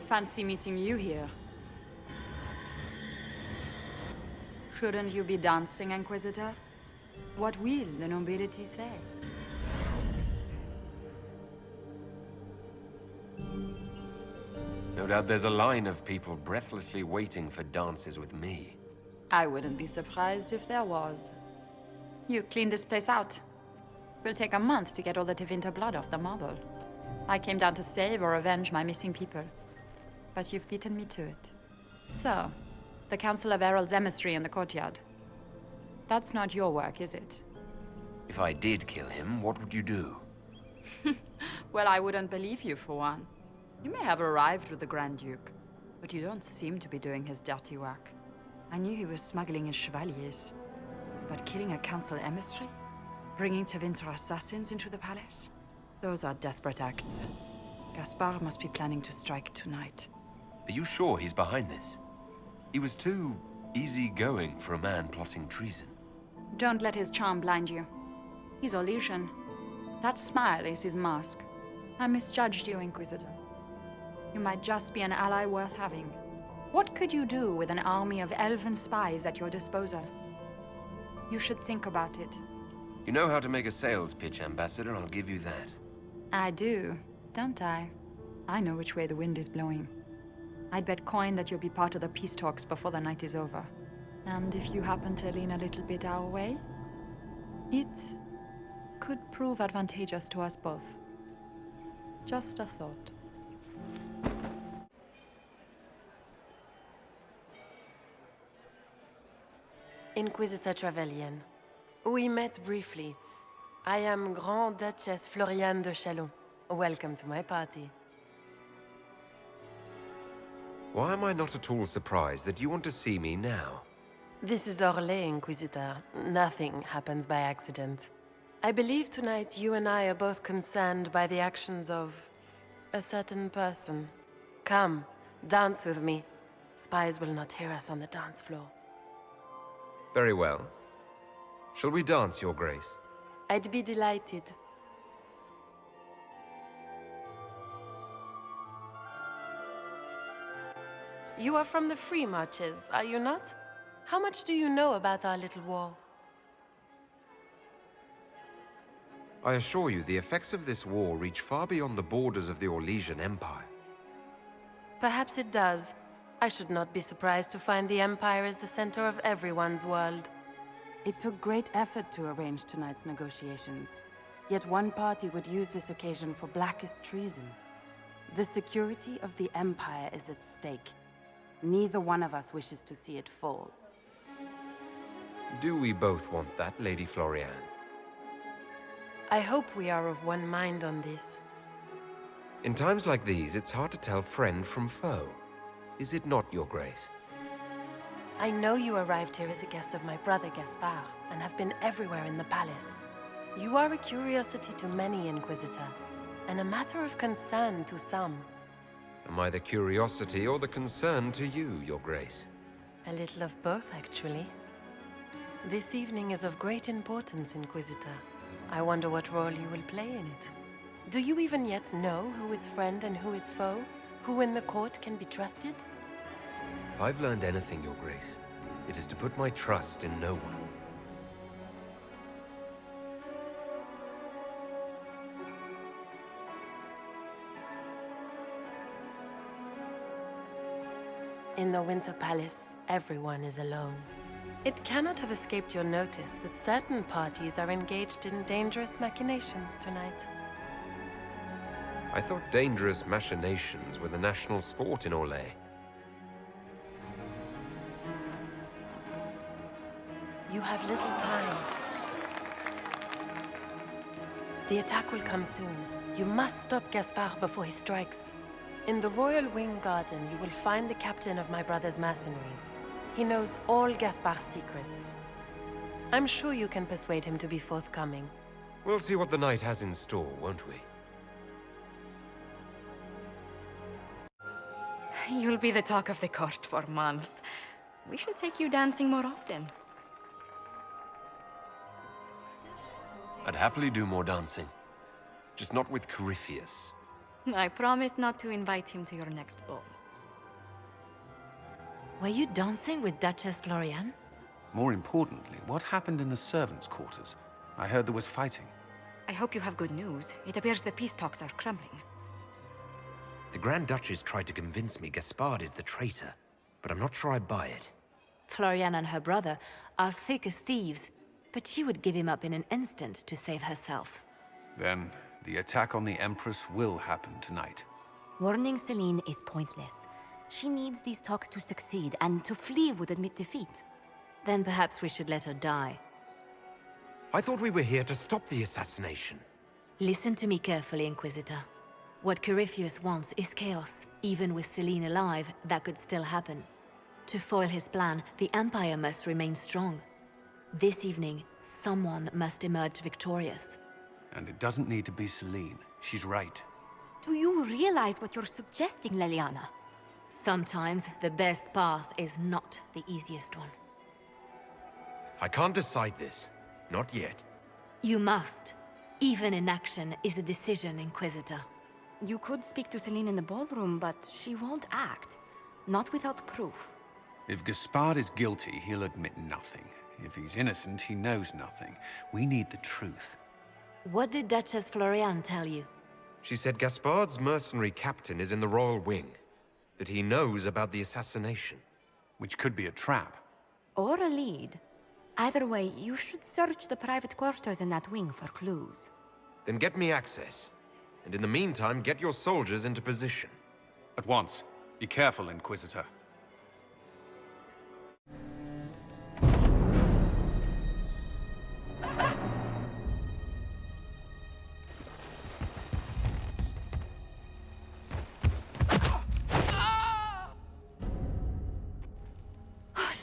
Fancy meeting you here. Shouldn't you be dancing, Inquisitor? What will the nobility say? No doubt there's a line of people breathlessly waiting for dances with me. I wouldn't be surprised if there was. You cleaned this place out. Will take a month to get all the Tevinter blood off the marble. I came down to save or avenge my missing people. But you've beaten me to it. So, the Council of Herald's emissary in the courtyard. That's not your work, is it? If I did kill him, what would you do? Well, I wouldn't believe you, for one. You may have arrived with the Grand Duke, but you don't seem to be doing his dirty work. I knew he was smuggling his chevaliers. But killing a Council emissary? Bringing Tevinter assassins into the palace? Those are desperate acts. Gaspard must be planning to strike tonight. Are you sure he's behind this? He was too easygoing for a man plotting treason. Don't let his charm blind you. He's Orlesian. That smile is his mask. I misjudged you, Inquisitor. You might just be an ally worth having. What could you do with an army of elven spies at your disposal? You should think about it. You know how to make a sales pitch, Ambassador, I'll give you that. I do, don't I? I know which way the wind is blowing. I'd bet coin that you'll be part of the peace talks before the night is over. And if you happen to lean a little bit our way, it could prove advantageous to us both. Just a thought. Inquisitor Trevelyan. We met briefly. I am Grand Duchess Floriane de Chalon. Welcome to my party. Why am I not at all surprised that you want to see me now? This is Orlais, Inquisitor. Nothing happens by accident. I believe tonight you and I are both concerned by the actions of a certain person. Come, dance with me. Spies will not hear us on the dance floor. Very well. Shall we dance, Your Grace? I'd be delighted. You are from the Free Marches, are you not? How much do you know about our little war? I assure you, the effects of this war reach far beyond the borders of the Orlesian Empire. Perhaps it does. I should not be surprised to find the Empire is the center of everyone's world. It took great effort to arrange tonight's negotiations. Yet one party would use this occasion for blackest treason. The security of the Empire is at stake. Neither one of us wishes to see it fall. Do we both want that, Lady Floriane? I hope we are of one mind on this. In times like these, it's hard to tell friend from foe. Is it not, Your Grace? I know you arrived here as a guest of my brother Gaspard, and have been everywhere in the palace. You are a curiosity to many, Inquisitor, and a matter of concern to some. Am I the curiosity or the concern to you, Your Grace? A little of both, actually. This evening is of great importance, Inquisitor. I wonder what role you will play in it. Do you even yet know who is friend and who is foe? Who in the court can be trusted? If I've learned anything, Your Grace, it is to put my trust in no one. In the Winter Palace, everyone is alone. It cannot have escaped your notice that certain parties are engaged in dangerous machinations tonight. I thought dangerous machinations were the national sport in Orlais. You have little time. The attack will come soon. You must stop Gaspard before he strikes. In the Royal Wing Garden, you will find the captain of my brother's mercenaries. He knows all Gaspard's secrets. I'm sure you can persuade him to be forthcoming. We'll see what the night has in store, won't we? You'll be the talk of the court for months. We should take you dancing more often. I'd happily do more dancing. Just not with Corypheus. I promise not to invite him to your next ball. Were you dancing with Duchess Florian? More importantly, what happened in the servants' quarters? I heard there was fighting. I hope you have good news. It appears the peace talks are crumbling. The Grand Duchess tried to convince me Gaspard is the traitor, but I'm not sure I buy it. Florian and her brother are thick as thieves, but she would give him up in an instant to save herself. Then, the attack on the Empress will happen tonight. Warning Celine is pointless. She needs these talks to succeed, and to flee would admit defeat. Then perhaps we should let her die. I thought we were here to stop the assassination. Listen to me carefully, Inquisitor. What Corypheus wants is chaos. Even with Celine alive, that could still happen. To foil his plan, the Empire must remain strong. This evening, someone must emerge victorious. And it doesn't need to be Celine. She's right. Do you realize what you're suggesting, Leliana? Sometimes the best path is not the easiest one. I can't decide this. Not yet. You must. Even inaction is a decision, Inquisitor. You could speak to Celine in the ballroom, but she won't act. Not without proof. If Gaspard is guilty, he'll admit nothing. If he's innocent, he knows nothing. We need the truth. What did Duchess Florian tell you? She said Gaspard's mercenary captain is in the royal wing. That he knows about the assassination. Which could be a trap. Or a lead. Either way, you should search the private quarters in that wing for clues. Then get me access. And in the meantime, get your soldiers into position. At once. Be careful, Inquisitor.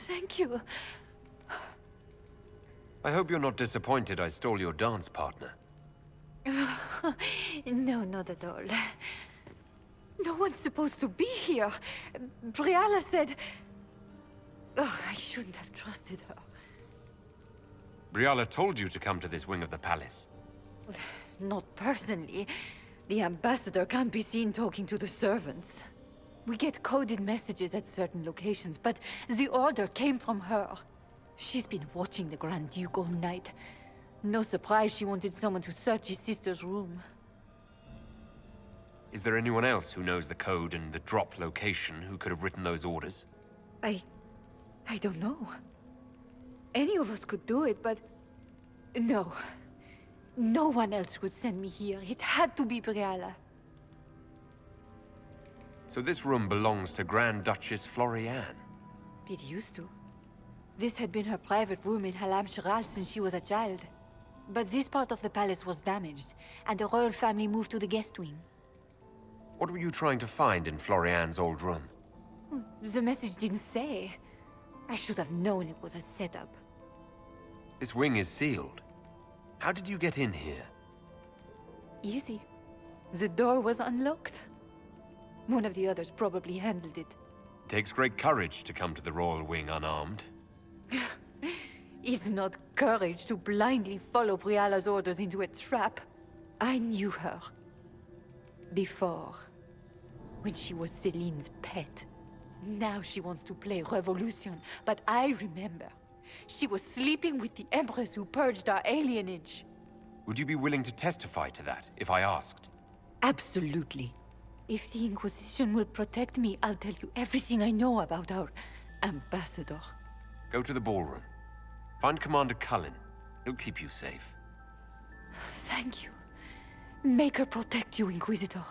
Thank you. I hope you're not disappointed I stole your dance partner. No, not at all. No one's supposed to be here. Briala said... Oh, I shouldn't have trusted her. Briala told you to come to this wing of the palace. Not personally. The ambassador can't be seen talking to the servants. We get coded messages at certain locations, but the order came from her. She's been watching the Grand Duke all night. No surprise she wanted someone to search his sister's room. Is there anyone else who knows the code and the drop location who could have written those orders? I don't know. Any of us could do it, but... No. No one else would send me here. It had to be Briala. So this room belongs to Grand Duchess Florian. It used to. This had been her private room in Halam Shiral since she was a child. But this part of the palace was damaged, and the royal family moved to the guest wing. What were you trying to find in Florian's old room? The message didn't say. I should have known it was a setup. This wing is sealed. How did you get in here? Easy. The door was unlocked. One of the others probably handled it. It takes great courage to come to the royal wing unarmed. It's not courage to blindly follow Briala's orders into a trap. I knew her. Before. When she was Celine's pet. Now she wants to play revolution, but I remember. She was sleeping with the Empress who purged our alienage. Would you be willing to testify to that, if I asked? Absolutely. If the Inquisition will protect me, I'll tell you everything I know about our ambassador. Go to the ballroom. Find Commander Cullen. He'll keep you safe. Thank you. Make her protect you, Inquisitor.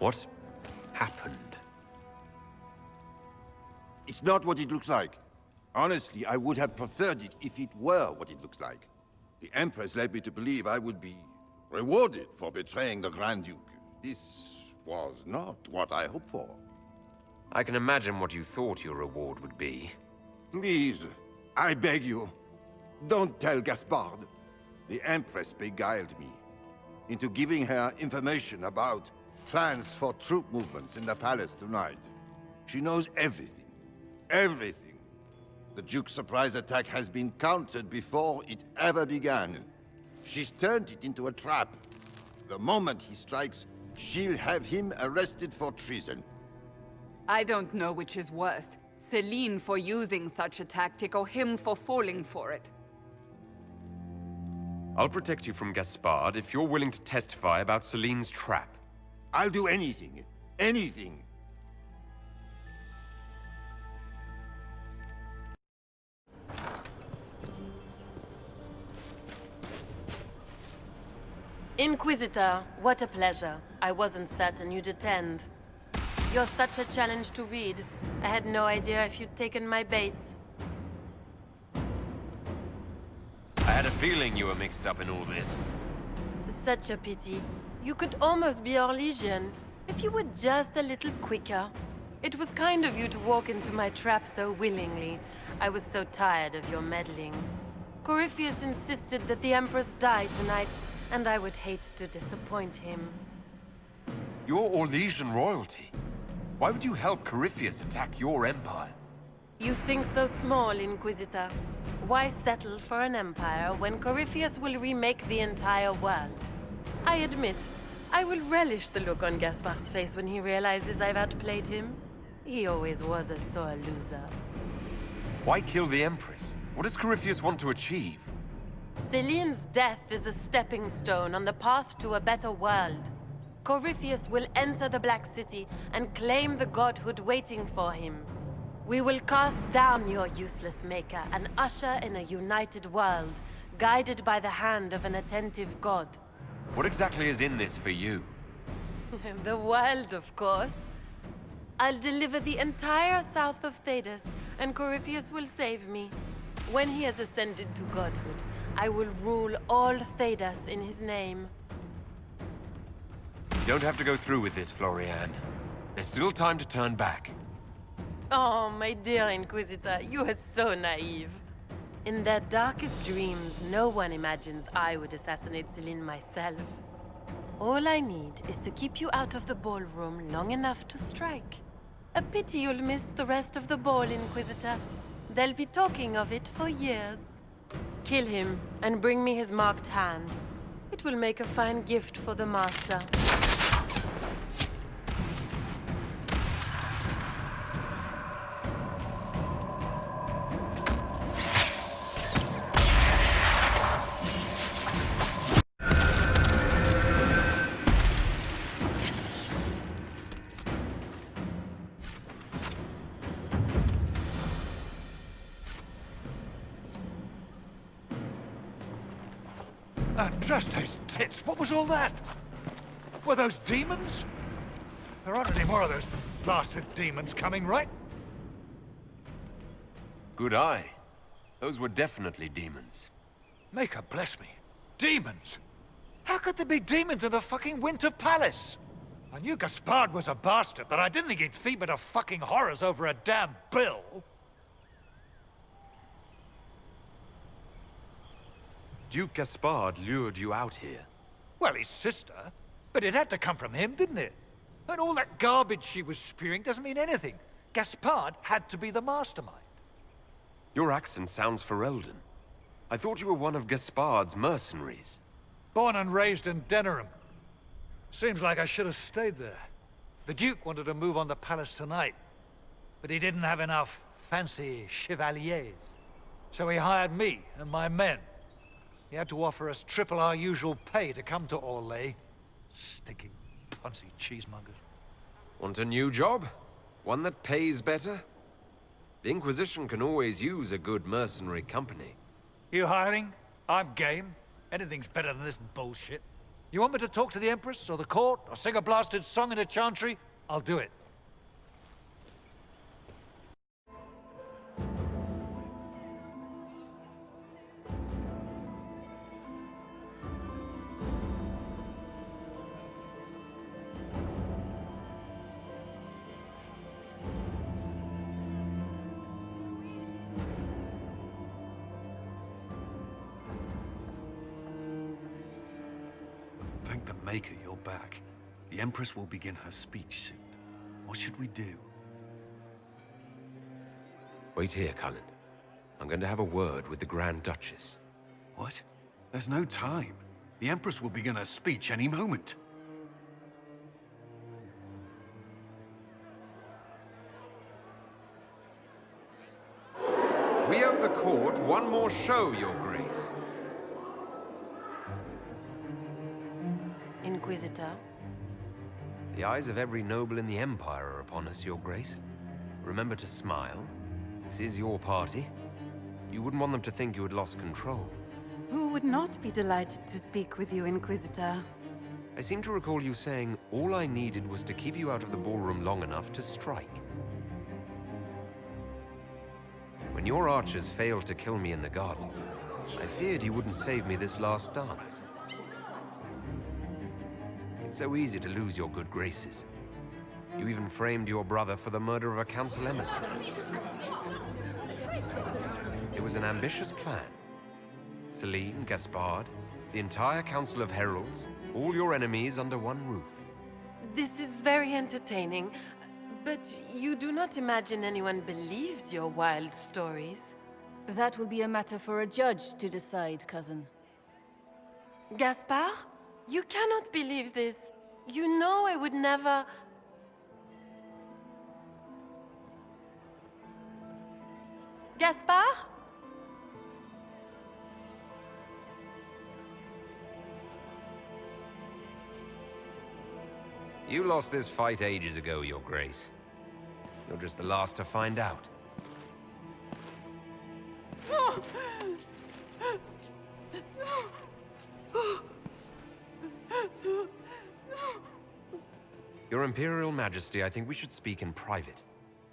What happened? It's not what it looks like. Honestly, I would have preferred it if it were what it looks like. The Empress led me to believe I would be rewarded for betraying the Grand Duke. This was not what I hoped for. I can imagine what you thought your reward would be. Please, I beg you, don't tell Gaspard. The Empress beguiled me into giving her information about plans for troop movements in the palace tonight. She knows everything. Everything. The Duke's surprise attack has been countered before it ever began. She's turned it into a trap. The moment he strikes, she'll have him arrested for treason. I don't know which is worse. Celine for using such a tactic, or him for falling for it. I'll protect you from Gaspard if you're willing to testify about Celine's trap. I'll do anything. Anything. Inquisitor, what a pleasure. I wasn't certain you'd attend. You're such a challenge to read. I had no idea if you'd taken my bait. I had a feeling you were mixed up in all this. Such a pity. You could almost be our Legion, if you were just a little quicker. It was kind of you to walk into my trap so willingly. I was so tired of your meddling. Corypheus insisted that the Empress die tonight, and I would hate to disappoint him. You're Orlesian royalty. Why would you help Corypheus attack your empire? You think so small, Inquisitor. Why settle for an empire when Corypheus will remake the entire world? I admit, I will relish the look on Gaspard's face when he realizes I've outplayed him. He always was a sore loser. Why kill the Empress? What does Corypheus want to achieve? Celine's death is a stepping stone on the path to a better world. Corypheus will enter the Black City and claim the godhood waiting for him. We will cast down your useless maker and usher in a united world, guided by the hand of an attentive god. What exactly is in this for you? The world, of course. I'll deliver the entire south of Thedas, and Corypheus will save me. When he has ascended to godhood, I will rule all Thedas in his name. You don't have to go through with this, Florian. There's still time to turn back. Oh, my dear Inquisitor, you are so naive. In their darkest dreams, no one imagines I would assassinate Celine myself. All I need is to keep you out of the ballroom long enough to strike. A pity you'll miss the rest of the ball, Inquisitor. They'll be talking of it for years. Kill him and bring me his marked hand. It will make a fine gift for the Master. Just his tits. What was all that? Were those demons? There aren't any more of those blasted demons coming, right? Good eye. Those were definitely demons. Maker bless me. Demons? How could there be demons in the fucking Winter Palace? I knew Gaspard was a bastard, but I didn't think he'd feed me to fucking horrors over a damn bill. Duke Gaspard lured you out here. Well, his sister. But it had to come from him, didn't it? And all that garbage she was spewing doesn't mean anything. Gaspard had to be the mastermind. Your accent sounds Ferelden. I thought you were one of Gaspard's mercenaries. Born and raised in Denerim. Seems like I should have stayed there. The Duke wanted to move on the palace tonight, but he didn't have enough fancy chevaliers. So he hired me and my men. He had to offer us triple our usual pay to come to Orlais. Stinking, punsy cheesemongers. Want a new job? One that pays better? The Inquisition can always use a good mercenary company. You hiring? I'm game. Anything's better than this bullshit. You want me to talk to the Empress, or the court, or sing a blasted song in a chantry? I'll do it. Thank the Maker you're back. The Empress will begin her speech soon. What should we do? Wait here, Cullen. I'm going to have a word with the Grand Duchess. What? There's no time. The Empress will begin her speech any moment. We owe the court one more show, Your Grace. Inquisitor? The eyes of every noble in the Empire are upon us, Your Grace. Remember to smile. This is your party. You wouldn't want them to think you had lost control. Who would not be delighted to speak with you, Inquisitor? I seem to recall you saying all I needed was to keep you out of the ballroom long enough to strike. When your archers failed to kill me in the garden, I feared you wouldn't save me this last dance. It's so easy to lose your good graces. You even framed your brother for the murder of a council emissary. It was an ambitious plan. Celine, Gaspard, the entire Council of Heralds, all your enemies under one roof. This is very entertaining, but you do not imagine anyone believes your wild stories? That will be a matter for a judge to decide, cousin. Gaspard? You cannot believe this. You know I would never... Gaspard? You lost this fight ages ago, Your Grace. You're just the last to find out. Your Imperial Majesty, I think we should speak in private.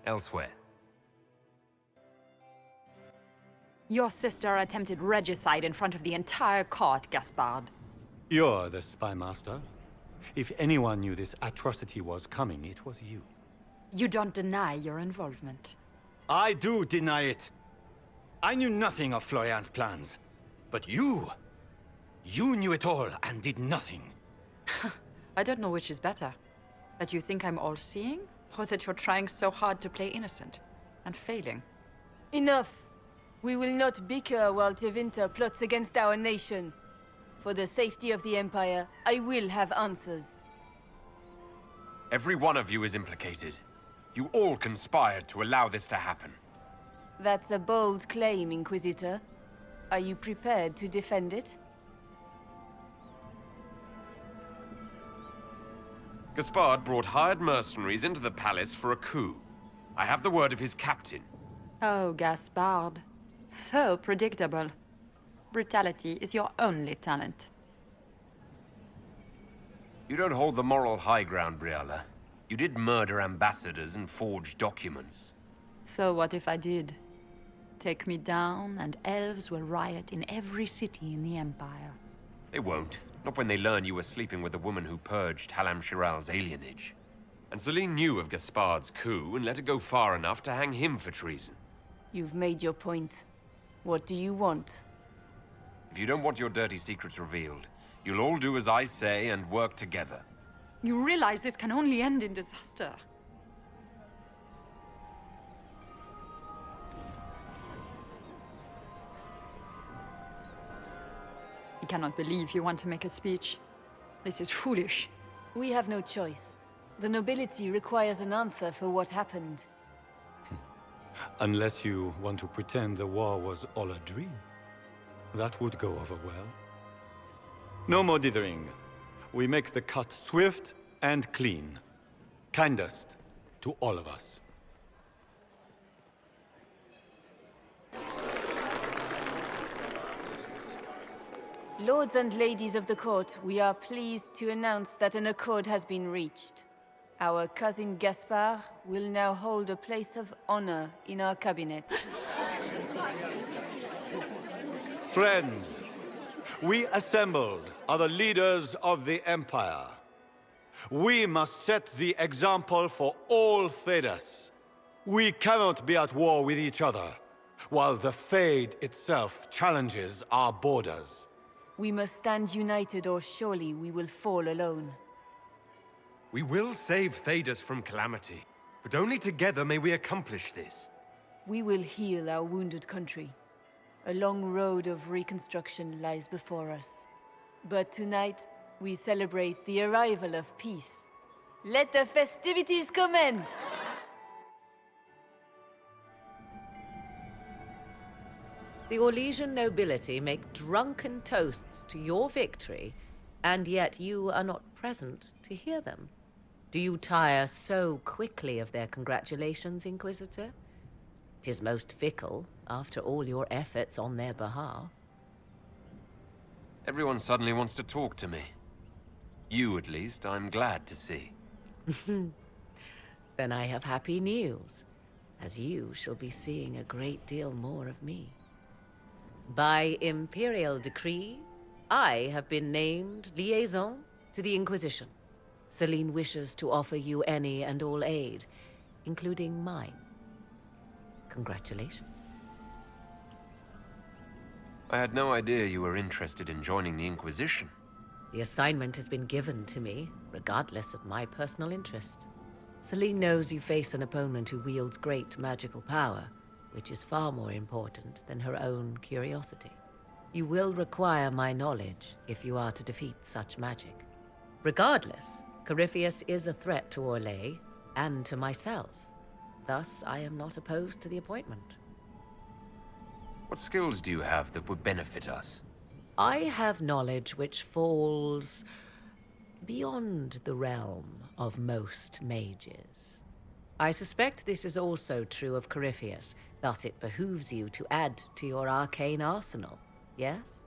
Elsewhere. Your sister attempted regicide in front of the entire court, Gaspard. You're the spy master. If anyone knew this atrocity was coming, it was you. You don't deny your involvement. I do deny it. I knew nothing of Florian's plans. But you knew it all and did nothing. I don't know which is better. That you think I'm all-seeing, or that you're trying so hard to play innocent and failing. Enough! We will not bicker while Tevinter plots against our nation. For the safety of the Empire, I will have answers. Every one of you is implicated. You all conspired to allow this to happen. That's a bold claim, Inquisitor. Are you prepared to defend it? Gaspard brought hired mercenaries into the palace for a coup. I have the word of his captain. Oh, Gaspard. So predictable. Brutality is your only talent. You don't hold the moral high ground, Briala. You did murder ambassadors and forge documents. So what if I did? Take me down, and elves will riot in every city in the Empire. They won't. Not when they learn you were sleeping with the woman who purged Halam Shiral's alienage. And Celine knew of Gaspard's coup and let it go far enough to hang him for treason. You've made your point. What do you want? If you don't want your dirty secrets revealed, you'll all do as I say and work together. You realize this can only end in disaster. I cannot believe you want to make a speech. This is foolish. We have no choice. The nobility requires an answer for what happened. Unless you want to pretend the war was all a dream. That would go over well. No more dithering. We make the cut swift and clean. Kindest to all of us. Lords and ladies of the court, we are pleased to announce that an accord has been reached. Our cousin Gaspard will now hold a place of honor in our cabinet. Friends, we assembled are the leaders of the Empire. We must set the example for all Thedas. We cannot be at war with each other, while the Fade itself challenges our borders. We must stand united or surely we will fall alone. We will save Thedas from calamity, but only together may we accomplish this. We will heal our wounded country. A long road of reconstruction lies before us. But tonight, we celebrate the arrival of peace. Let the festivities commence! The Orlesian nobility make drunken toasts to your victory, and yet you are not present to hear them. Do you tire so quickly of their congratulations, Inquisitor? 'Tis most fickle, after all your efforts on their behalf. Everyone suddenly wants to talk to me. You, at least, I'm glad to see. Then I have happy news, as you shall be seeing a great deal more of me. By imperial decree, I have been named liaison to the Inquisition. Celine wishes to offer you any and all aid, including mine. Congratulations. I had no idea you were interested in joining the Inquisition. The assignment has been given to me, regardless of my personal interest. Celine knows you face an opponent who wields great magical power, which is far more important than her own curiosity. You will require my knowledge if you are to defeat such magic. Regardless, Corypheus is a threat to Orlais and to myself. Thus, I am not opposed to the appointment. What skills do you have that would benefit us? I have knowledge which falls beyond the realm of most mages. I suspect this is also true of Corypheus, thus it behooves you to add to your arcane arsenal, yes?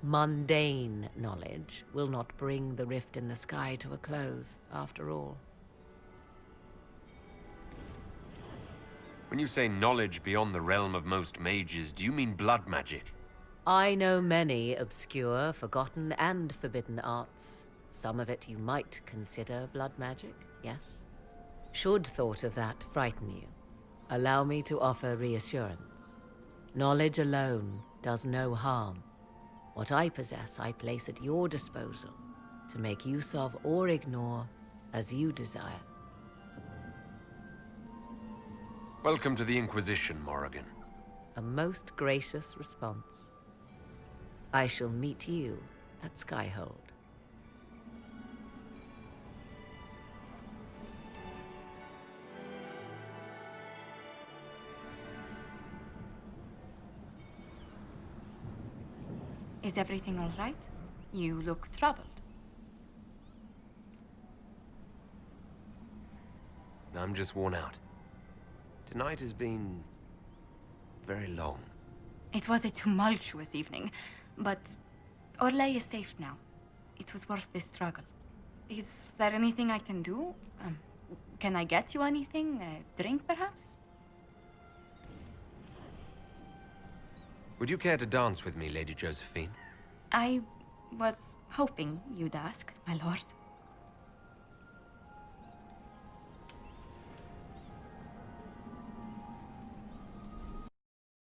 Mundane knowledge will not bring the rift in the sky to a close, after all. When you say knowledge beyond the realm of most mages, do you mean blood magic? I know many obscure, forgotten, and forbidden arts. Some of it you might consider blood magic, yes? Should thought of that frighten you, allow me to offer reassurance. Knowledge alone does no harm. What I possess, I place at your disposal to make use of or ignore as you desire. Welcome to the Inquisition, Morrigan. A most gracious response. I shall meet you at Skyhold. Is everything all right? You look troubled. I'm just worn out. Tonight has been very long. It was a tumultuous evening, but Orlais is safe now. It was worth the struggle. Is there anything I can do? Can I get you anything? A drink, perhaps? Would you care to dance with me, Lady Josephine? I was hoping you'd ask, my lord.